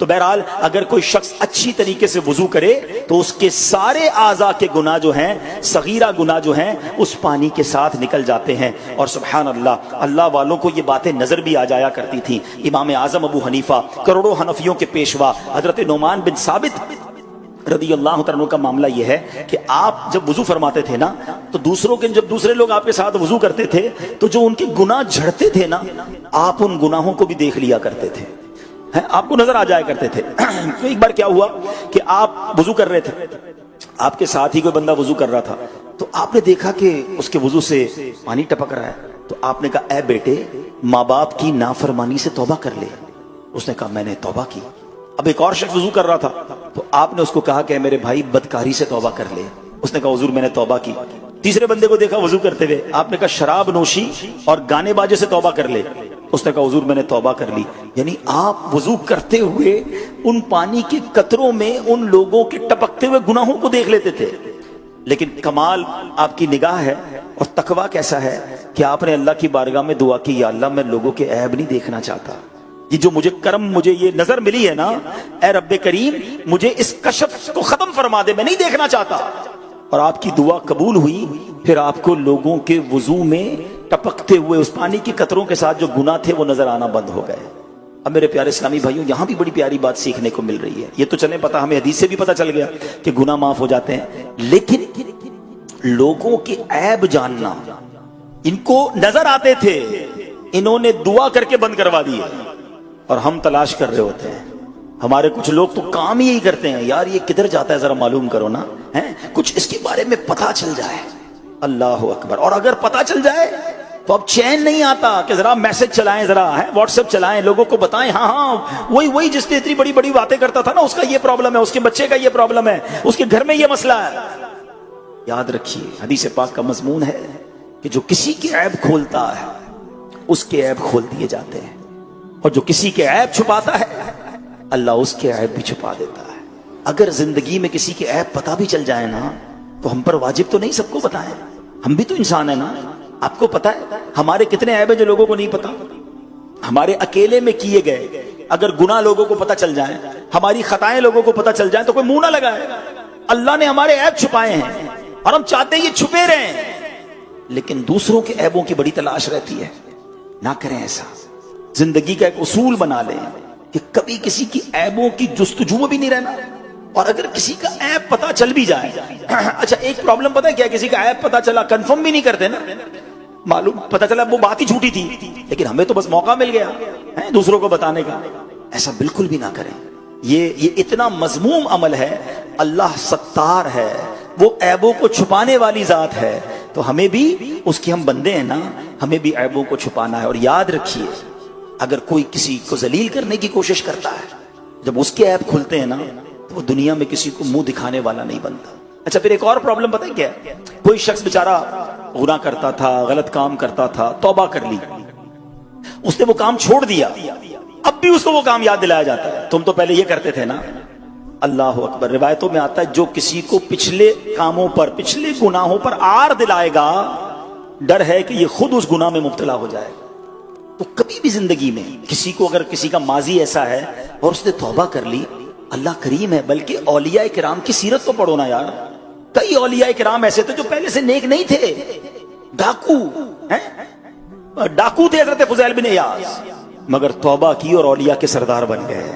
تو بہرحال اگر کوئی شخص اچھی طریقے سے وضو کرے تو اس کے سارے اعضاء کے گناہ جو ہیں، صغیرہ گناہ جو ہیں، اس پانی کے ساتھ نکل جاتے ہیں۔ اور سبحان اللہ، اللہ والوں کو یہ باتیں نظر بھی آ جایا کرتی تھیں۔ امام اعظم ابو حنیفہ، کروڑوں حنفیوں کے پیشوا حضرت نعمان بن ثابت رضی اللہ تعالیٰ عنہ کا معاملہ یہ ہے کہ آپ جب وضو فرماتے تھے نا تو جب دوسرے لوگ آپ کے ساتھ وضو کرتے تھے تو جو ان کے گناہ جھڑتے تھے نا، آپ ان گناہوں کو بھی دیکھ لیا کرتے تھے، آپ کو نظر آ جایا کرتے تھے۔ تو ایک بار کیا ہوا کہ آپ وضو کر رہے تھے، آپ کے ساتھ ہی کوئی بندہ وضو کر رہا تھا، تو آپ نے دیکھا کہ اس کے وضو سے پانی ٹپک رہا ہے، تو آپ نے کہا اے بیٹے، ماں باپ کی نافرمانی سے توبہ کر لے۔ اس نے کہا میں نے توبہ کی۔ اب ایک اور شخص وضو کر رہا تھا تو آپ نے اس کو کہا کہ میرے بھائی بدکاری سے توبہ کر لے۔ اس نے کہا حضور میں نے توبہ کی۔ تیسرے بندے کو دیکھا وضو کرتے ہوئے، آپ نے کہا شراب نوشی اور گانے باجے سے توبہ کر لے۔ اس نے کہا حضور میں نے توبہ کر لی۔ یعنی آپ وضو کرتے ہوئے ان پانی کے قطروں میں ان لوگوں کے ٹپکتے ہوئے گناہوں کو دیکھ لیتے تھے۔ لیکن کمال آپ کی نگاہ ہے اور تقویٰ کیسا ہے کہ آپ نے اللہ کی بارگاہ میں دعا کی، یا اللہ میں لوگوں کے عیب نہیں دیکھنا چاہتا، یہ جو مجھے یہ نظر ملی ہے نا، اے رب کریم مجھے اس کشف کو ختم فرما دے، میں نہیں دیکھنا چاہتا۔ اور آپ کی دعا قبول ہوئی، پھر آپ کو لوگوں کے وضو میں ٹپکتے ہوئے اس پانی کے قطروں کے ساتھ جو گناہ تھے وہ نظر آنا بند ہو گئے۔ اب میرے پیارے اسلامی بھائیوں، یہاں بھی بڑی پیاری بات سیکھنے کو مل رہی ہے۔ یہ تو چلیں پتہ، ہمیں حدیث سے بھی پتہ چل گیا کہ گناہ معاف ہو جاتے ہیں، لیکن لوگوں کے عیب جاننا، ان کو نظر آتے تھے، انہوں نے دعا کر کے بند کروا دیے، اور ہم تلاش کر رہے ہوتے ہیں۔ ہمارے کچھ لوگ تو کام یہی کرتے ہیں، یار یہ کدھر جاتا ہے ذرا معلوم کرو نا، کچھ اس کے بارے میں پتہ چل جائے۔ اللہ اکبر۔ اور اگر پتہ چل جائے تو اب چین نہیں آتا کہ ذرا میسج چلائیں، ذرا واٹس ایپ چلائیں، لوگوں کو بتائیں ہاں وہی جس نے اتنی بڑی بڑی باتیں کرتا تھا نا، اس کا یہ پرابلم ہے، اس کے بچے کا یہ پرابلم ہے، اس کے گھر میں یہ مسئلہ ہے۔ یاد رکھیے حدیث پاک کا مضمون ہے کہ جو کسی کے عیب کھولتا ہے اس کے عیب کھول دیے جاتے ہیں، اور جو کسی کے عیب چھپاتا ہے اللہ اس کے عیب بھی چھپا دیتا ہے۔ اگر زندگی میں کسی کے عیب پتہ بھی چل جائے نا تو ہم پر واجب تو نہیں سب کو بتائیں، ہم بھی تو انسان ہیں نا۔ آپ کو پتہ ہے ہمارے کتنے عیب ہیں جو لوگوں کو نہیں پتا؟ ہمارے اکیلے میں کیے گئے اگر گناہ لوگوں کو پتہ چل جائیں، ہماری خطائیں لوگوں کو پتہ چل جائیں تو کوئی منہ نہ لگائے۔ اللہ نے ہمارے عیب چھپائے ہیں اور ہم چاہتے ہیں یہ چھپے رہیں، لیکن دوسروں کے عیبوں کی بڑی تلاش رہتی ہے۔ نہ کریں ایسا۔ زندگی کا ایک اصول بنا لیں کہ کبھی کسی کی عیبوں کی جستجو میں بھی نہیں رہنا، اور اگر کسی کا عیب پتہ چل بھی جائے، اچھا ایک پرابلم پتہ ہے کیا، کسی کا عیب پتہ چلا کنفرم بھی نہیں کرتے نا، معلوم پتہ چلا وہ بات ہی جھوٹی تھی، لیکن ہمیں تو بس موقع مل گیا دوسروں کو بتانے کا۔ ایسا بالکل بھی نہ کریں، یہ اتنا مذموم عمل ہے۔ اللہ ستار ہے، وہ عیبوں کو چھپانے والی ذات ہے، تو ہمیں بھی اس کے ہم بندے ہیں نا، ہمیں بھی عیبوں کو چھپانا ہے۔ اور یاد رکھیے اگر کوئی کسی کو ذلیل کرنے کی کوشش کرتا ہے، جب اس کے عیب کھلتے ہیں نا تو وہ دنیا میں کسی کو منہ دکھانے والا نہیں بنتا۔ اچھا پھر ایک اور پرابلم پتہ ہے کیا ہے؟ کوئی شخص بیچارہ گناہ کرتا تھا، غلط کام کرتا تھا، توبہ کر لی، اس نے وہ کام چھوڑ دیا، اب بھی اس کو وہ کام یاد دلایا جاتا ہے، تم تو پہلے یہ کرتے تھے نا۔ اللہ اکبر۔ روایتوں میں آتا ہے جو کسی کو پچھلے کاموں پر، پچھلے گناہوں پر آر دلائے گا، ڈر ہے کہ یہ خود اس گناہ میں مبتلا ہو جائے گا۔ تو کبھی بھی زندگی میں کسی کو اگر کسی کا ماضی ایسا ہے اور اس نے توبہ کر لی، اللہ کریم ہے۔ بلکہ اولیاء کرام کی سیرت تو پڑھو نا یار، کئی اولیاء کرام ایسے تھے جو پہلے سے نیک نہیں تھے، ڈاکو تھے حضرت فضیل بن عیاض، مگر توبہ کی اور اولیاء کے سردار بن گئے۔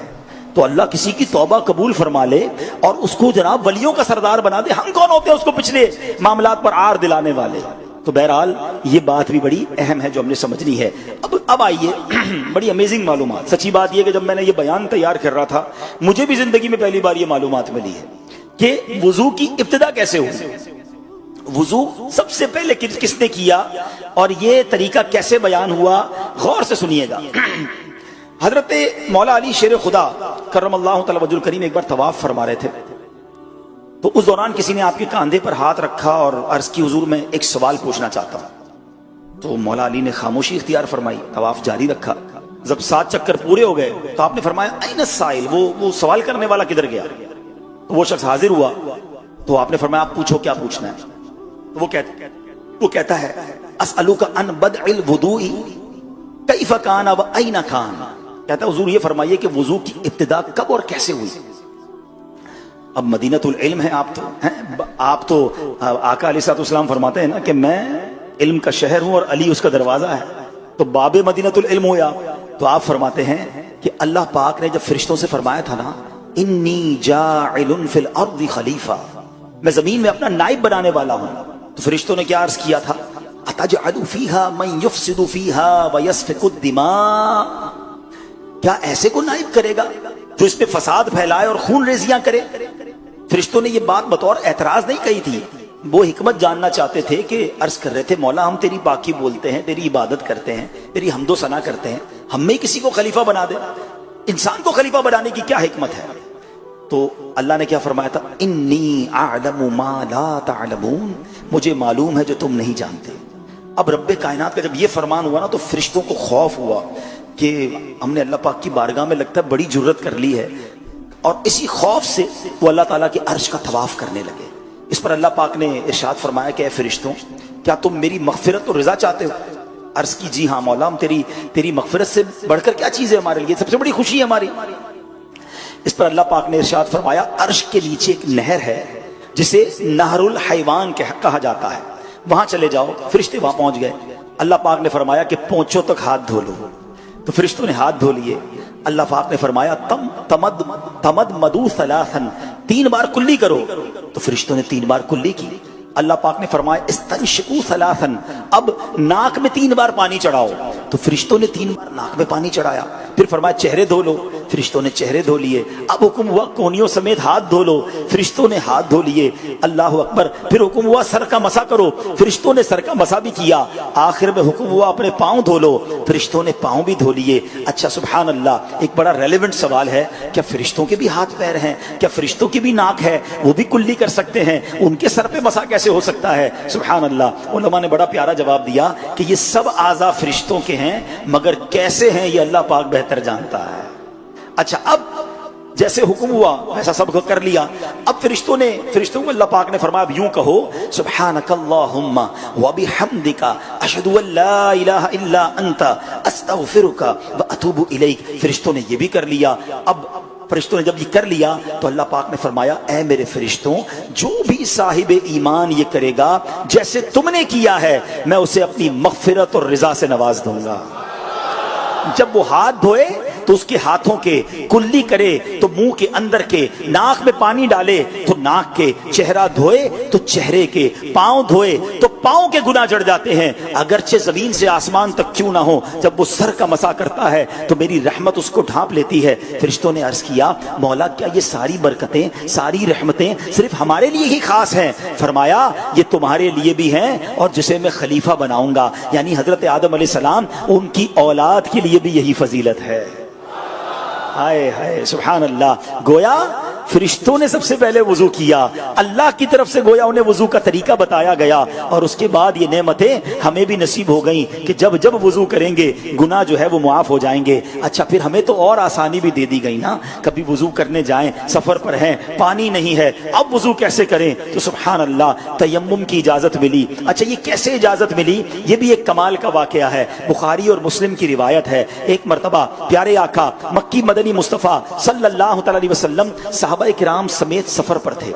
تو اللہ کسی کی توبہ قبول فرما لے اور اس کو جناب ولیوں کا سردار بنا دے، ہم کون ہوتے ہیں اس کو پچھلے معاملات پر آر دلانے والے؟ تو بہرحال یہ بات بھی بڑی اہم ہے جو ہم نے سمجھنی ہے۔ اب آئیے بڑی امیزنگ معلومات۔ سچی بات یہ کہ جب میں نے یہ بیان تیار کر رہا تھا مجھے بھی زندگی میں پہلی بار یہ معلومات ملی ہے کہ وضو کی ابتدا کیسے ہوئی، وضو سب سے پہلے کس نے کیا، اور یہ طریقہ کیسے بیان ہوا، غور سے سنیے گا۔ حضرت مولا علی شیر خدا کرم اللہ تعالی وجہ الکریم ایک بار طواف فرما رہے تھے، تو اس دوران کسی نے آپ کے کاندھے پر ہاتھ رکھا اور عرض کی حضور میں ایک سوال پوچھنا چاہتا ہوں۔ تو مولا علی نے خاموشی اختیار فرمائی، طواف جاری رکھا۔ جب 7 چکر پورے ہو گئے تو آپ نے فرمایا این السائل، وہ سوال کرنے والا کدھر گیا؟ تو وہ شخص حاضر ہوا، تو آپ نے فرمایا آپ پوچھو کیا پوچھنا ہے؟ تو وہ کہتا ہے اسألوک عن بدء الوضوء کیف کان و این کان، کہتا ہے حضور یہ فرمائیے کہ وضو کی ابتدا کب اور کیسے ہوئی؟ اب مدینۃ العلم ہے آپ تو آقا علیہ الصلوۃ والسلام فرماتے ہیں نا کہ میں علم کا شہر ہوں اور علی اس کا دروازہ ہے، تو باب مدینۃ العلم ہویا. تو آپ فرماتے ہیں کہ اللہ پاک نے جب فرشتوں سے فرمایا تھا نا انی جاعل فی الارض خلیفہ، میں زمین میں اپنا نائب بنانے والا ہوں، تو فرشتوں نے کیا عرض کیا تھا؟ اتجعل فیہا من یفسد فیہا ویسفک الدماء، کیا ایسے کو نائب کرے گا جو اس میں فساد پھیلائے اور خون ریزیاں کرے؟ فرشتوں نے یہ بات بطور اعتراض نہیں کہی تھی، وہ حکمت جاننا چاہتے تھے کہ عرض کر رہے تھے مولا ہم تیری پاکی بولتے ہیں، تیری عبادت کرتے ہیں، تیری حمد و ثنا کرتے ہیں، ہم میں کسی کو خلیفہ بنا دے، انسان کو خلیفہ بنانے کی کیا حکمت ہے؟ تو اللہ نے کیا فرمایا تھا؟ انی اعلم ما لا تعلمون، مجھے معلوم ہے جو تم نہیں جانتے. اب رب کائنات کا جب یہ فرمان ہوا نا تو فرشتوں کو خوف ہوا کہ ہم نے اللہ پاک کی بارگاہ میں لگتا ہے بڑی جرت کر لی ہے، اور اسی خوف سے وہ اللہ تعالیٰ کے عرش کا طواف کرنے لگے. اس پر اللہ پاک نے ارشاد فرمایا کہ اے فرشتوں کیا تم میری مغفرت اور رضا چاہتے ہو؟ عرض کی جی ہاں مولا، ہم تیری مغفرت سے بڑھ کر کیا چیز ہے ہمارے لیے، سب سے بڑی خوشی ہے ہماری. اس پر اللہ پاک نے ارشاد فرمایا عرش کے نیچے ایک نہر ہے جسے نہر الحیوان کہا جاتا ہے، وہاں چلے جاؤ. فرشتے وہاں پہنچ گئے. اللہ پاک نے فرمایا کہ پونچھوں تک ہاتھ دھو لو، تو فرشتوں نے ہاتھ دھو لیے. اللہ پاک نے فرمایا تمد مدو ثلاثن، 3 بار کلی کرو، تو فرشتوں نے 3 بار کلی کی. اللہ پاک نے فرمایا استنشقو ثلاثن، اب ناک میں 3 بار پانی چڑھاؤ، تو فرشتوں نے 3 بار ناک میں پانی چڑھایا. پھر فرمایا چہرے دھو لو، فرشتوں نے چہرے دھو لیے. اب حکم ہوا کونیوں سمیت ہاتھ دھو لو، فرشتوں نے ہاتھ دھو لیے. اللہ اکبر. پھر حکم ہوا سر کا مسا کرو، فرشتوں نے سر کا مسا بھی کیا. آخر میں حکم ہوا اپنے پاؤں دھو لو، فرشتوں نے پاؤں بھی دھو لیے. اچھا سبحان اللہ، ایک بڑا ریلیونٹ سوال ہے، کیا فرشتوں کے بھی ہاتھ پیر ہیں؟ کیا فرشتوں کی بھی ناک ہے؟ وہ بھی کلی کر سکتے ہیں؟ ان کے سر پہ مسا کیسے ہو سکتا ہے؟ سبحان اللہ. علماء نے بڑا پیارا جواب دیا کہ یہ سب اعضاء فرشتوں کے ہیں، مگر کیسے ہیں یہ اللہ پاک بہتر جانتا ہے. اچھا اب جیسے حکم ہوا ایسا سب کو کر لیا. اب فرشتوں کو اللہ پاک نے فرمایا یوں کہو سبحانک اللہم وبحمدک اشہد ان لا الہ الا انت استغفرک واتوب الیک. فرشتوں نے یہ بھی کر لیا. اب فرشتوں نے جب یہ کر لیا تو اللہ پاک نے فرمایا اے میرے فرشتوں، جو بھی صاحب ایمان یہ کرے گا جیسے تم نے کیا ہے، میں اسے اپنی مغفرت اور رضا سے نواز دوں گا. جب وہ ہاتھ دھوئے تو اس کے ہاتھوں کے کلی کرے تو منہ کے اندر کے، ناک میں پانی ڈالے تو ناک کے، چہرہ دھوئے تو چہرے کے، پاؤں دھوئے تو پاؤں کے گناہ جڑ جاتے ہیں اگرچہ زمین سے آسمان تک کیوں نہ ہو. جب وہ سر کا مسا کرتا ہے تو میری رحمت اس کو ڈھانپ لیتی ہے. فرشتوں نے عرض کیا مولا کیا یہ ساری برکتیں، ساری رحمتیں صرف ہمارے لیے ہی خاص ہیں؟ فرمایا یہ تمہارے لیے بھی ہیں، اور جسے میں خلیفہ بناؤں گا یعنی حضرت آدم علیہ السلام، ان کی اولاد کے لیے بھی یہی فضیلت ہے. ہائے ہائے سبحان اللہ. گویا فرشتوں نے سب سے پہلے وضو کیا، اللہ کی طرف سے گویا انہیں وضو کا طریقہ بتایا گیا، اور اس کے بعد یہ نعمتیں ہمیں بھی نصیب ہو گئیں کہ جب جب وضو کریں گے گناہ جو ہے وہ معاف ہو جائیں گے. اچھا پھر ہمیں تو اور آسانی بھی دے دی گئی نا، کبھی وضو کرنے جائیں، سفر پر ہیں، پانی نہیں ہے، اب وضو کیسے کریں؟ تو سبحان اللہ تیمم کی اجازت ملی. اچھا یہ کیسے اجازت ملی؟ یہ بھی ایک کمال کا واقعہ ہے. بخاری اور مسلم کی روایت ہے، ایک مرتبہ پیارے آقا مکی مدنی مصطفیٰ صلی اللہ تعالی علیہ وسلم صحابہ کرام سمیت سفر پر تھے.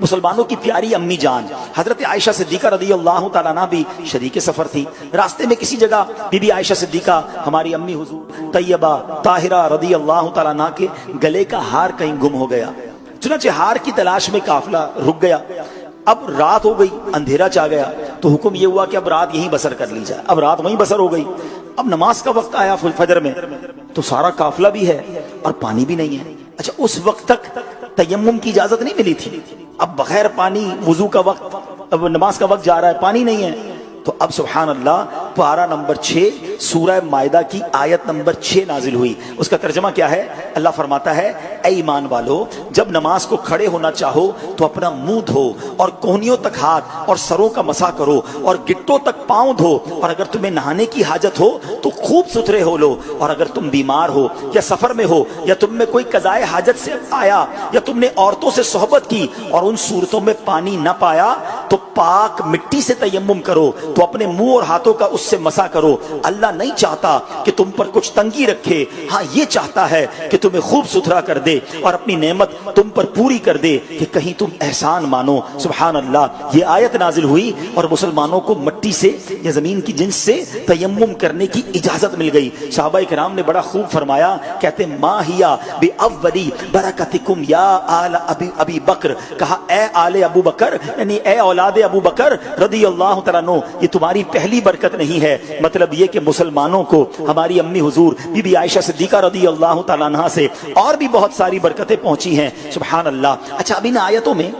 مسلمانوں کی پیاری امی جان حضرت عائشہ صدیقہ رضی اللہ تعالیٰ عنہ بھی شریک سفر تھی. راستے میں کسی جگہ بی بی عائشہ صدیقہ ہماری امی حضور طیبہ طاہرہ رضی اللہ تعالیٰ عنہ کے گلے کا ہار کہیں گم ہو گیا. چنانچہ ہار کی تلاش میں قافلہ رک گیا. اب رات ہو گئی، اندھیرا چا گیا، تو حکم یہ ہوا کہ اب رات یہیں بسر کر لی جائے. اب رات وہیں بسر ہو گئی. اب نماز کا وقت آیا فجر میں، تو سارا قافلہ بھی ہے اور پانی بھی نہیں ہے. اچھا اس وقت تک تیمم کی اجازت نہیں ملی تھی. اب بغیر پانی وضو کا وقت، اب نماز کا وقت جا رہا ہے، پانی نہیں ہے. تو اب سبحان اللہ پارہ نمبر 6 سورہ مائدہ کی آیت نمبر 6 نازل ہوئی. اس کا ترجمہ کیا ہے؟ اللہ فرماتا ہے اے ایمان والو، جب نماز کو کھڑے ہونا چاہو تو اپنا منہ دھو اور کوہنیوں تک ہاتھ اور سروں کا مسا کرو اور گٹوں تک پاؤں دھو، اور اگر تمہیں نہانے کی حاجت ہو تو خوب ستھرے ہو لو، اور اگر تم بیمار ہو یا سفر میں ہو یا تم میں کوئی قضائے حاجت سے آیا یا تم نے عورتوں سے صحبت کی اور ان صورتوں میں پانی نہ پایا تو پاک مٹی سے تیمم کرو، تو اپنے منہ اور ہاتھوں کا اس سے مسا کرو۔ اللہ نہیں چاہتا کہ تم پر کچھ تنگی رکھے، ہاں یہ چاہتا ہے کہ تمہیں خوب ستھرا کر دے اور اپنی نعمت تم پر پوری کر دے کہ کہیں تم احسان مانو۔ سبحان اللہ، یہ آیت نازل ہوئی اور مسلمانوں کو مٹی سے یا زمین کی جنس سے تیمم کرنے کی اجازت مل گئی۔ صحابہ کرام نے بڑا خوب فرمایا، کہتے ما ہیا بأولی برکتکم یا آل ابی بکر، کہا اے آل ابو بکر، یعنی اے اولاد ابو بکر رضی اللہ تعالیٰ عنہ، یہ تمہاری پہلی برکت نہیں ہے۔ مطلب یہ کہ مسلمانوں کو ہماری امی حضور بی بی عائشہ صدیقہ رضی اللہ تعالیٰ عنہ سے اور بھی بہت ساری برکتیں پہنچی ہیں۔ سبحان اللہ۔ اچھا، اب ان آیتوں میں،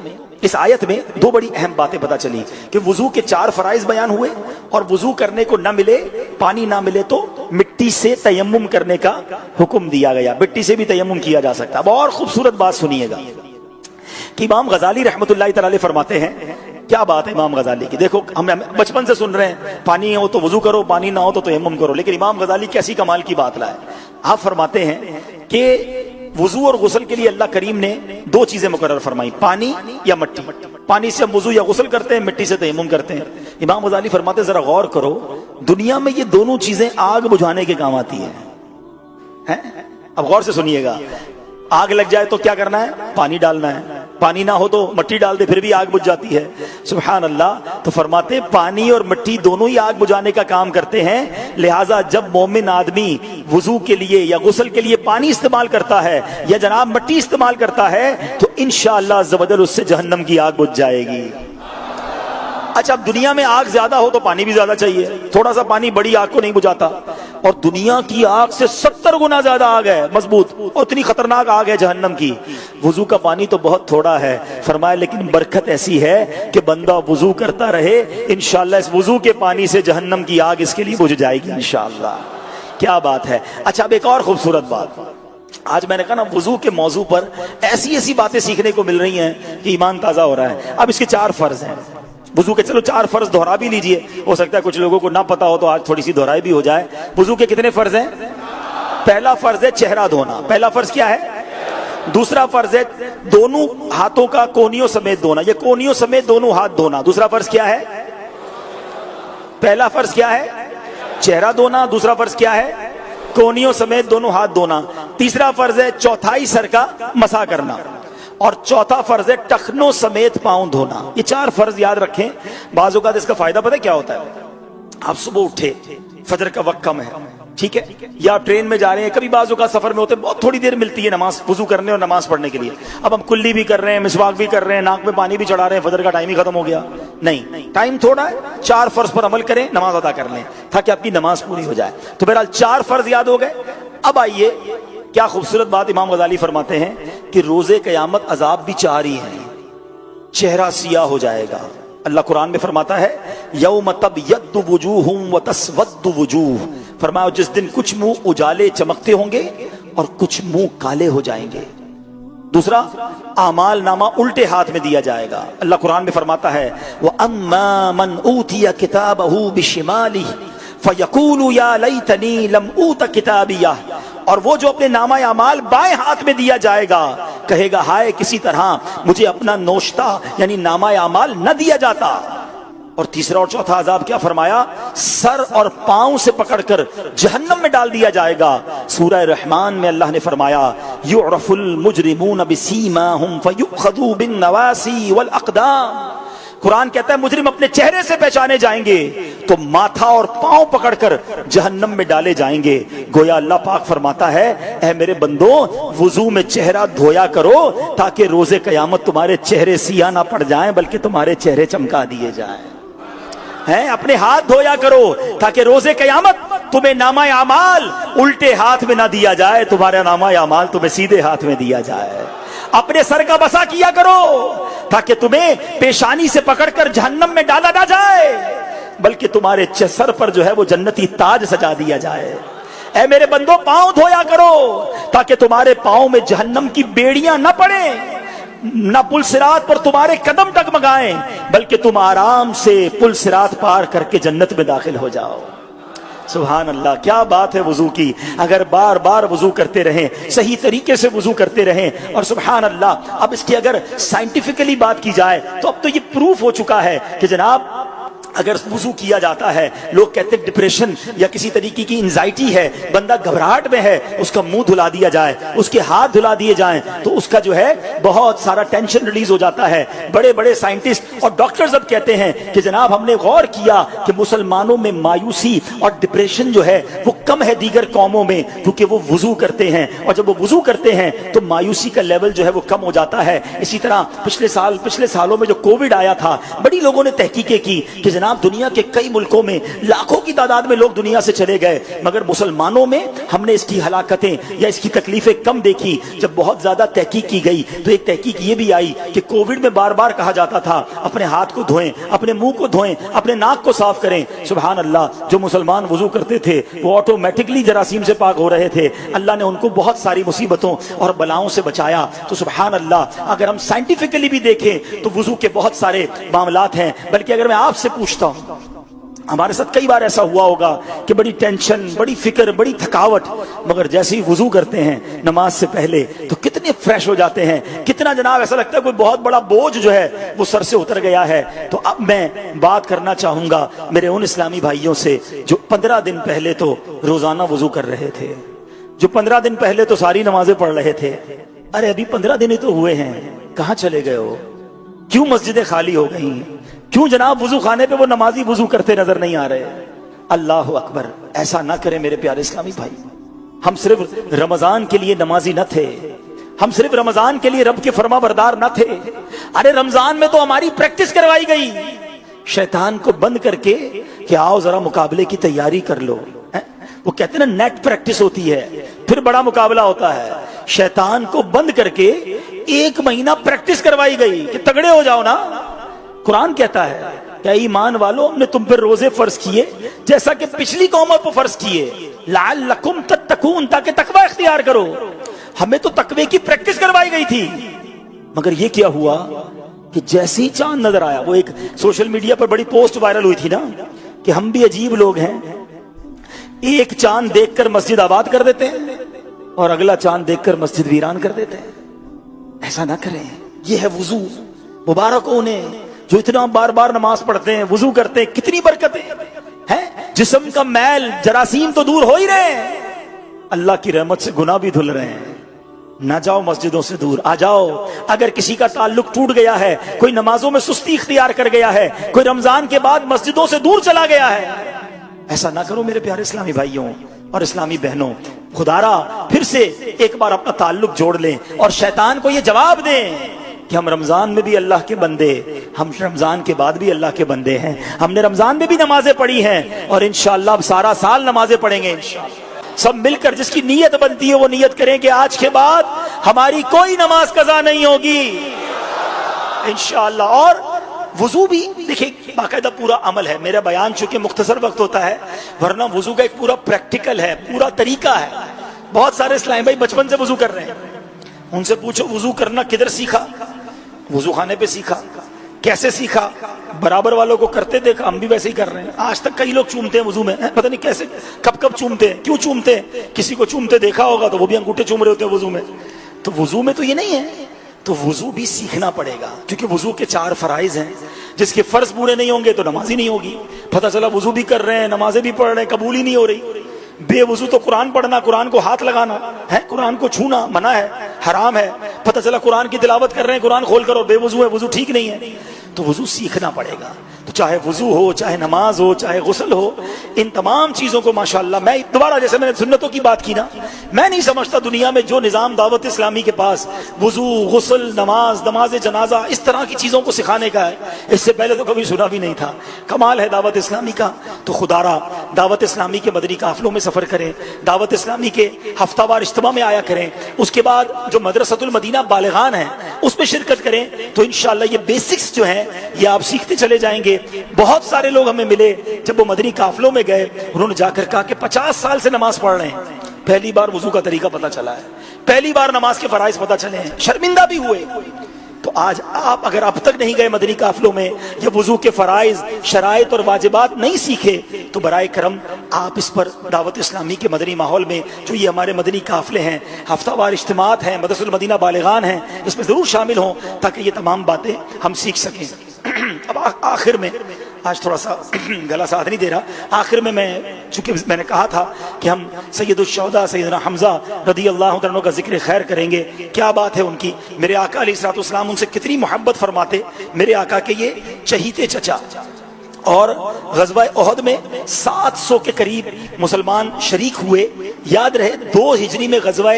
اس آیت میں دو بڑی اہم باتیں پتہ چلی کہ وضو کے 4 فرائض بیان ہوئے، اور وضو کرنے کو نہ ملے، پانی نہ ملے تو مٹی سے تیمم کرنے کا حکم دیا گیا، مٹی سے بھی تیمم کیا جا سکتا۔ اب اور خوبصورت بات سنیے گا کہ امام غزالی رحمۃ اللہ تعالی فرماتے ہیں، کیا بات ہے امام غزالی کی، دیکھو ہم بچپن سے سن رہے ہیں پانی ہو تو وضو کرو، پانی نہ ہو تو تیمم کرو، لیکن امام غزالی کیسی کمال کی بات لائے۔ آپ فرماتے ہیں کہ وضو اور غسل کے لیے اللہ کریم نے 2 چیزیں مقرر فرمائی، پانی یا مٹی۔ پانی سے ہم وضو یا غسل کرتے ہیں، مٹی سے تیمم کرتے ہیں۔ امام غزالی فرماتے ہیں ذرا غور کرو، دنیا میں یہ دونوں چیزیں آگ بجھانے کے کام آتی ہیں۔ اب غور سے سنیے گا، آگ لگ جائے تو کیا کرنا ہے؟ پانی ڈالنا ہے، پانی نہ ہو تو مٹی ڈال دے، پھر بھی آگ بجھ جاتی ہے۔ سبحان اللہ۔ تو فرماتے پانی اور مٹی دونوں ہی آگ بجھانے کا کام کرتے ہیں، لہٰذا جب مومن آدمی وضو کے لیے یا غسل کے لیے پانی استعمال کرتا ہے یا جناب مٹی استعمال کرتا ہے تو انشاءاللہ عز و جل اس سے جہنم کی آگ بجھ جائے گی۔ اچھا، اب دنیا میں آگ زیادہ ہو تو پانی بھی زیادہ چاہیے، تھوڑا سا پانی بڑی آگ کو نہیں بجھاتا، اور دنیا کی آگ سے 70 گنا زیادہ آگ ہے مضبوط، اور اتنی خطرناک آگ ہے جہنم کی۔ وضو کا پانی تو بہت تھوڑا ہے، فرمایا لیکن برکت ایسی ہے کہ بندہ وضو کرتا رہے، انشاءاللہ اس وضو کے پانی سے جہنم کی آگ اس کے لیے بجھ جائے گی انشاءاللہ۔ کیا بات ہے۔ اچھا، اب ایک اور خوبصورت بات، آج میں نے کہا نا وضو کے موضوع پر ایسی ایسی باتیں سیکھنے کو مل رہی ہیں کہ ایمان تازہ ہو رہا ہے۔ اب اس کے 4 فرض ہیں وضو کے، چلو 4 فرض دہرا بھی لیجئے، ہو سکتا ہے کچھ لوگوں کو نہ پتا ہو تو آج تھوڑی سی دہرائی بھی ہو جائے۔ وضو کے کتنے فرض ہیں؟ پہلا فرض ہے چہرہ دھونا۔ پہلا فرض کیا ہے؟ دوسرا فرض ہے دونوں ہاتھوں کا کونیوں سمیت دھونا، یہ کونیوں سمیت دونوں ہاتھ دھونا۔ دوسرا فرض کیا ہے؟ پہلا فرض کیا ہے؟ چہرہ دھونا۔ دوسرا فرض کیا ہے؟ کونیوں سمیت دونوں ہاتھ دھونا۔ تیسرا فرض ہے چوتھائی سر کا مسح کرنا، اور چوتھا فرض ہے ٹخنوں سمیت پاؤں دھونا۔ یہ 4 فرض یاد رکھیں۔ بعض اوقات اس کا فائدہ پتہ کیا ہوتا ہے؟ آپ صبح اٹھے، فجر کا وقت کم ہے، ٹھیک ہے، یا ٹرین میں جا رہے ہیں، کبھی بعض اوقات سفر میں ہوتے ہیں، بہت تھوڑی دیر ملتی ہے نماز وضو کرنے اور نماز پڑھنے کے لیے۔ اب ہم کلی بھی کر رہے ہیں، مسواک بھی کر رہے ہیں، ناک میں پانی بھی چڑھا رہے ہیں، فجر کا ٹائم ہی ختم ہو گیا۔ نہیں، ٹائم تھوڑا ہے، 4 فرض پر عمل کریں، نماز ادا کر لیں تاکہ آپ کی نماز پوری ہو جائے۔ تو بہرحال 4 فرض یاد ہو گئے۔ اب آئیے، کیا خوبصورت بات امام غزالی فرماتے ہیں کہ روزے قیامت عذاب بھی 4 ہی ہیں۔ چہرہ سیاہ ہو جائے گا، اللہ قرآن میں فرماتا ہے یوم تبیض وجوہ وتسود وجوہ، فرمایا جس دن کچھ منہ اجالے چمکتے ہوں گے اور کچھ منہ کالے ہو جائیں گے۔ دوسرا، اعمال نامہ الٹے ہاتھ میں دیا جائے گا، اللہ قرآن میں فرماتا ہے وَأَمَّا مَنْ أُوتِيَ كِتَابَهُ بِشِمَالِهِ فَيَقُولُ يَا لَيْتَنِي لَمْ أُوتَ كِتَابِيَهْ، اور وہ جو اپنے نامہ اعمال بائیں ہاتھ میں دیا جائے گا کہے گا ہائے کسی طرح مجھے اپنا نوشتہ یعنی نامہ اعمال نہ دیا جاتا۔ اور تیسرا اور چوتھا عذاب کیا فرمایا؟ سر اور پاؤں سے پکڑ کر جہنم میں ڈال دیا جائے گا۔ سورہ رحمان میں اللہ نے فرمایا یعرف المجرمون بسیماہم فیؤخذوا بالنواسی والاقدام، قرآن کہتا ہے مجرم اپنے چہرے سے پہچانے جائیں گے تو ماتھا اور پاؤں پکڑ کر جہنم میں ڈالے جائیں گے۔ گویا اللہ پاک فرماتا ہے اے میرے بندو وضو میں چہرہ دھویا کرو تاکہ روز قیامت تمہارے چہرے سیاہ نہ پڑ جائیں بلکہ تمہارے چہرے چمکا دیے جائیں۔ اپنے ہاتھ دھویا کرو تاکہ روز قیامت تمہیں نامہ اعمال الٹے ہاتھ میں نہ دیا جائے، تمہارا نامہ اعمال تمہیں سیدھے ہاتھ میں دیا جائے۔ اپنے سر کا بسا کیا کرو تاکہ تمہیں پیشانی سے پکڑ کر جہنم میں ڈالا نہ جائے بلکہ تمہارے سر پر جو ہے وہ جنتی تاج سجا دیا جائے۔ اے میرے بندو پاؤں دھویا کرو تاکہ تمہارے پاؤں میں جہنم کی بیڑیاں نہ پڑیں، نہ پل صراط پر تمہارے قدم ڈگمگائیں بلکہ تم آرام سے پل صراط پار کر کے جنت میں داخل ہو جاؤ۔ سبحان اللہ، کیا بات ہے وضو کی. اگر بار بار وضو کرتے رہیں، صحیح طریقے سے وضو کرتے رہیں، اور سبحان اللہ اب اس کی اگر سائنٹیفکلی بات کی جائے تو اب تو یہ پروف ہو چکا ہے کہ جناب اگر وضو کیا جاتا ہے، لوگ کہتے ہیں ڈپریشن یا کسی طریقے کی انزائٹی ہے، بندہ گھبراہٹ میں ہے، اس کا منہ دھلا دیا جائے، اس کے ہاتھ دھلا دیے جائیں تو اس کا جو ہے بہت سارا ٹینشن ریلیز ہو جاتا ہے. بڑے بڑے سائنٹسٹ اور ڈاکٹرز اب کہتے ہیں کہ جناب ہم نے غور کیا کہ مسلمانوں میں مایوسی اور ڈپریشن جو ہے وہ کم ہے دیگر قوموں میں، کیونکہ وہ وضو کرتے ہیں، اور جب وہ وضو کرتے ہیں تو مایوسی کا لیول جو ہے وہ کم ہو جاتا ہے. اسی طرح پچھلے سالوں میں جو کووڈ آیا تھا، بڑی لوگوں نے تحقیقیں کی کہ جناب دنیا کے کئی ملکوں میں لاکھوں کی تعداد میں لوگ دنیا سے چلے گئے، مگر مسلمانوں میں ہم نے اس کی ہلاکتیں یا اس کی تکلیفیں کم دیکھی. جب بہت زیادہ تحقیق کی گئی تو ایک تحقیق یہ بھی آئی کہ کووڈ میں بار بار کہا جاتا تھا اپنے ہاتھ کو دھوئیں، اپنے منہ کو دھوئیں، اپنے ناک کو صاف کریں. سبحان اللہ، جو مسلمان وضو کرتے تھے وہ آٹومیٹکلی جراثیم سے پاک ہو رہے تھے. اللہ نے ان کو بہت ساری مصیبتوں اور بلاؤں سے بچایا. تو سبحان اللہ، اگر ہم سائنٹیفکلی بھی دیکھیں تو وضو کے بہت سارے معاملات ہیں. بلکہ اگر میں آپ سے پوچھتا ہوں، ہمارے ساتھ کئی بار ایسا ہوا ہوگا کہ بڑی ٹینشن، بڑی فکر، بڑی تھکاوٹ، مگر جیسے ہی وضو کرتے ہیں نماز سے پہلے تو کتنے فریش ہو جاتے ہیں، کتنا جناب ایسا لگتا ہے کوئی بہت بڑا بوجھ جو ہے وہ سر سے اتر گیا ہے. تو اب میں بات کرنا چاہوں گا میرے ان اسلامی بھائیوں سے جو 15 دن پہلے تو روزانہ وضو کر رہے تھے، جو 15 دن پہلے تو ساری نمازیں پڑھ رہے تھے. ارے ابھی 15 دن ہی تو ہوئے ہیں، کہاں چلے گئے ہو؟ کیوں مسجدیں خالی ہو گئی؟ کیوں جناب وضو خانے پہ وہ نمازی وضو کرتے نظر نہیں آ رہے؟ اللہ اکبر، ایسا نہ کریں میرے پیارے اسلامی بھائی. ہم صرف رمضان کے لیے نمازی نہ تھے، ہم صرف رمضان کے لیے رب کے فرما بردار نہ تھے. ارے رمضان میں تو ہماری پریکٹس کروائی گئی شیطان کو بند کر کے کہ آؤ ذرا مقابلے کی تیاری کر لو. وہ کہتے ہیں نا نیٹ پریکٹس ہوتی ہے پھر بڑا مقابلہ ہوتا ہے. شیطان کو بند کر کے 1 مہینہ پریکٹس کروائی گئی کہ تگڑے ہو جاؤ نا. قرآن کہتا ہے کہ ایمان والو ہم نے تم پر روزے فرض کیے جیسا کہ پچھلی قوموں پر فرض کیے، لعلکم تتقون، تاکہ تقوی اختیار کرو. ہمیں تو تقوی کی پریکٹس کروائی گئی تھی، مگر یہ کیا ہوا کہ جیسے ہی چاند نظر آیا، وہ ایک سوشل میڈیا پر بڑی پوسٹ وائرل ہوئی تھی نا کہ ہم بھی عجیب لوگ ہیں، ایک چاند دیکھ کر مسجد آباد کر دیتے ہیں اور اگلا چاند دیکھ کر مسجد ویران کر دیتے ہیں. ایسا نہ کریں. یہ ہے وضو. مبارک ہو انہیں جو اتنا بار بار نماز پڑھتے ہیں، وضو کرتے ہیں. کتنی برکتیں ہیں. جسم کا میل، جراثیم تو دور ہو ہی رہے ہیں، اللہ کی رحمت سے گناہ بھی دھل رہے ہیں. نہ جاؤ مسجدوں سے دور، آ جاؤ. اگر کسی کا تعلق ٹوٹ گیا ہے، کوئی نمازوں میں سستی اختیار کر گیا ہے، کوئی رمضان کے بعد مسجدوں سے دور چلا گیا ہے، ایسا نہ کرو میرے پیارے اسلامی بھائیوں اور اسلامی بہنوں. خدارا پھر سے ایک بار اپنا تعلق جوڑ لیں اور شیطان کو یہ جواب دیں کہ ہم رمضان میں بھی اللہ کے بندے، ہم رمضان کے بعد بھی اللہ کے بندے ہیں. ہم نے رمضان میں بھی نمازیں پڑھی ہیں اور انشاءاللہ اب سارا سال نمازیں پڑھیں گے انشاءاللہ. سب مل کر جس کی نیت بنتی ہے وہ نیت کریں کہ آج کے بعد ہماری کوئی نماز قضا نہیں ہوگی انشاءاللہ. اور وضو بھی دیکھیں باقاعدہ پورا عمل ہے. میرا بیان چونکہ مختصر وقت ہوتا ہے، ورنہ وضو کا ایک پورا پریکٹیکل ہے، پورا طریقہ ہے. بہت سارے اسلام بھائی بچپن سے وضو کر رہے ہیں، ان سے پوچھو وضو کرنا کدھر سیکھا؟ وضو خانے پہ سیکھا. کیسے سیکھا؟ برابر والوں کو کرتے دیکھا، ہم بھی ویسے ہی کر رہے ہیں. آج تک کئی لوگ چومتے ہیں وضو میں، پتہ نہیں کیسے کب چومتے ہیں، کیوں چومتے ہیں. کسی کو چومتے دیکھا ہوگا تو وہ بھی انگوٹھے چوم رہے ہوتے ہیں وضو میں. تو وضو میں تو یہ نہیں ہے، تو وضو بھی سیکھنا پڑے گا، کیونکہ وضو کے 4 فرائض ہیں. جس کے فرض پورے نہیں ہوں گے تو نماز ہی نہیں ہوگی. پتہ چلا وضو بھی کر رہے ہیں، نمازیں بھی پڑھ رہے ہیں، قبول ہی نہیں ہو رہی. بے وضو تو قرآن پڑھنا، قرآن کو ہاتھ لگانا ہے، قرآن کو چھونا منع ہے، حرام ہے. پتہ چلا قرآن کی تلاوت کر رہے ہیں، قرآن کھول کر اور بے وضو ہے، وضو ٹھیک نہیں ہے. تو وضو سیکھنا پڑے گا. تو چاہے وضو ہو، چاہے نماز ہو، چاہے غسل ہو، ان تمام چیزوں کو ماشاءاللہ میں دوبارہ جیسے میں نے سنتوں کی بات کی نا، میں نہیں سمجھتا دنیا میں جو نظام دعوت اسلامی کے پاس وضو، غسل، نماز جنازہ اس طرح کی چیزوں کو سکھانے کا ہے، اس سے پہلے تو کبھی سنا بھی نہیں تھا. کمال ہے دعوت اسلامی کا. تو خدارا دعوت اسلامی کے مدنی قافلوں میں سفر کریں، دعوت اسلامی کے ہفتہ وار اجتماع میں آیا کریں. اس کے بعد جو مدرسۃ المدینہ بالغان ہے اس میں شرکت کریں. تو انشاءاللہ یہ بیسکس جو ہیں یہ آپ سیکھتے چلے جائیں گے. بہت سارے لوگ ہمیں ملے جب وہ مدنی قافلوں میں گئے، انہوں نے جا کر کہا کہ 50 سال سے نماز پڑھ رہے ہیں، پہلی بار وضو کا طریقہ پتہ چلا ہے، پہلی بار نماز کے فرائض پتہ چلے ہیں، شرمندہ بھی ہوئے. تو تو آج آپ اگر اب تک نہیں گئے مدنی قافلوں میں یا وضو کے فرائض شرائط اور واجبات نہیں سیکھے تو برائے کرم آپ اس پر دعوت اسلامی کے مدنی ماحول میں جو یہ ہمارے مدنی قافلے ہیں، ہفتہ وار اجتماعات ہیں، مدرسۃ المدینہ بالغان ہیں، اس میں ضرور شامل ہوں تاکہ یہ تمام باتیں ہم سیکھ سکیں۔ اب آخر میں، آج تھوڑا سا گلا ساتھ نہیں دے رہا، آخر میں چونکہ میں نے کہا تھا کہ ہم سید الشہداء سیدنا حمزہ رضی اللہ عنہ کا ذکر خیر کریں گے۔ کیا بات ہے ان کی، میرے آقا علیہ الصلوۃ والسلام ان سے کتنی محبت فرماتے۔ میرے آقا کے یہ چہیتے چچا، اور غزوہ احد میں 700 کے قریب مسلمان شریک ہوئے۔ یاد رہے 2 ہجری میں غزوہ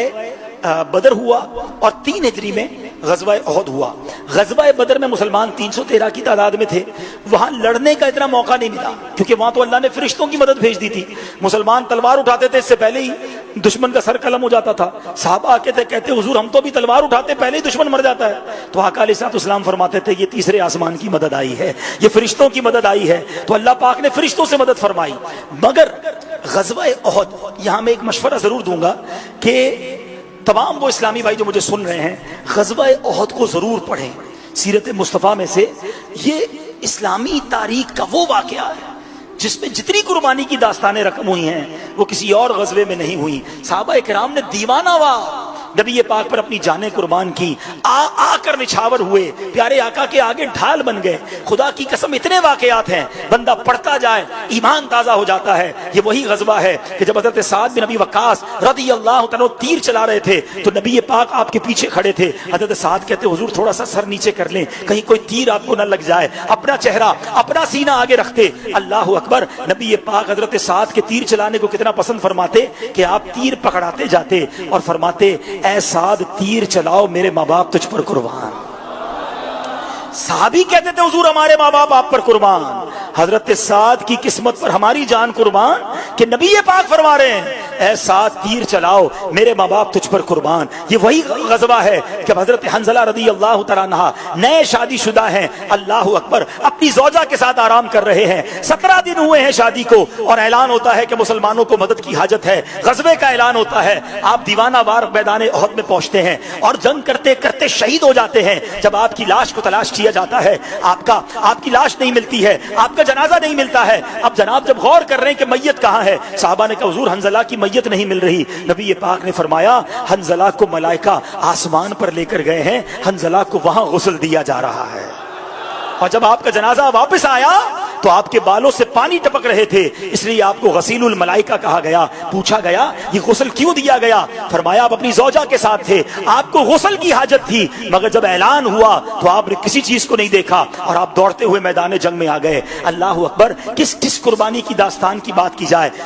بدر ہوا اور 3 ہجری میں غزوہ احد ہوا۔ غزوہ بدر میں مسلمان 313 کی تعداد میں تھے، وہاں لڑنے کا اتنا موقع نہیں ملا کیونکہ وہاں تو اللہ نے فرشتوں کی مدد بھیج دی تھی۔ مسلمان تلوار اٹھاتے تھے، اس سے پہلے ہی دشمن کا سر قلم ہو جاتا تھا۔ صحابہ آتے تھے، کہتے حضور ہم تو بھی تلوار اٹھاتے پہلے ہی دشمن مر جاتا ہے۔ تو آقا علیہ الصلوۃ والسلام فرماتے تھے یہ تیسرے آسمان کی مدد آئی ہے، یہ فرشتوں کی مدد آئی ہے۔ تو اللہ پاک نے فرشتوں سے مدد فرمائی۔ مگر غزوہ احد، یہاں میں ایک مشورہ ضرور دوں گا کہ تمام وہ اسلامی بھائی جو مجھے سن رہے ہیں غزوہ احد کو ضرور پڑھیں۔ سیرت مصطفیٰ میں سے یہ اسلامی تاریخ کا وہ واقعہ ہے جس میں جتنی قربانی کی داستانیں رقم ہوئی ہیں وہ کسی اور غزوے میں نہیں ہوئی۔ صحابہ کرام نے دیوانہ ہوا نبی پاک پر اپنی جانیں قربان کی، آ کر نچھاور ہوئے، پیارے آقا کے آگے ڈھال بن گئے۔ خدا کی قسم اتنے واقعات ہیں، بندہ پڑھتا جائے ایمان تازہ ہو جاتا ہے۔ یہ وہی غزوہ ہے کہ جب حضرت سعد بن ابی وقاص رضی اللہ عنہ تیر چلا رہے تھے تو نبی پاک آپ کے پیچھے کھڑے تھے۔ حضرت سعد کہتے حضور تھوڑا سا سر نیچے کر لیں کہیں کوئی تیر آپ کو نہ لگ جائے، اپنا چہرہ اپنا سینہ آگے رکھتے۔ اللہ اکبر، نبی پاک حضرت سعد کے تیر چلانے کو کتنا پسند فرماتے کہ آپ تیر پکڑاتے جاتے اور فرماتے اے سعد تیر چلاؤ میرے ماں باپ تجھ پر قربان۔ صحابی کہتے تھے حضور ہمارے ماں باپ آپ پر قربان، حضرت سعد کی قسمت پر ہماری جان قربان کہ نبی پاک فرما رہے ہیں اے سعد تیر چلاؤ میرے ماں باپ تجھ پر قربان۔ یہ وہی غزوہ ہے کہ حضرت حنظلہ رضی اللہ تعالیٰ عنہ نئے شادی شدہ ہیں، اللہ اکبر، اپنی زوجہ کے ساتھ آرام کر رہے ہیں۔ 17 دن ہوئے ہیں شادی کو اور اعلان ہوتا ہے کہ مسلمانوں کو مدد کی حاجت ہے، غزوے کا اعلان ہوتا ہے۔ آپ دیوانہ وار میدان احد میں پہنچتے ہیں اور جنگ کرتے کرتے شہید ہو جاتے ہیں۔ جب آپ کی لاش کو تلاش کیا جاتا ہے آپ کی لاش نہیں ملتی ہے، آپ کا جنازہ نہیں ملتا ہے۔ اب جناب جب غور کر رہے ہیں کہ میت کہاں ہے، صحابہ نے کہا حضور حنظلہ کی میت نہیں مل رہی۔ نبی پاک نے فرمایا حنظلہ کو ملائکہ آسمان پر لے کر گئے ہیں، حنظلہ کو وہاں غسل دیا جا رہا ہے۔ اور جب آپ کا جنازہ واپس آیا تو آپ کے بالوں سے پانی ٹپک رہے تھے، اس لیے آپ کو غسیل الملائکہ کہا گیا۔ پوچھا گیا یہ غسل کیوں دیا گیا؟ فرمایا آپ اپنی زوجہ کے ساتھ تھے، آپ کو غسل کی حاجت تھی، مگر جب اعلان ہوا تو آپ نے کسی چیز کو نہیں دیکھا اور آپ دوڑتے ہوئے میدان جنگ میں آ گئے۔ اللہ اکبر، کس قربانی کی داستان کی بات کی جائے۔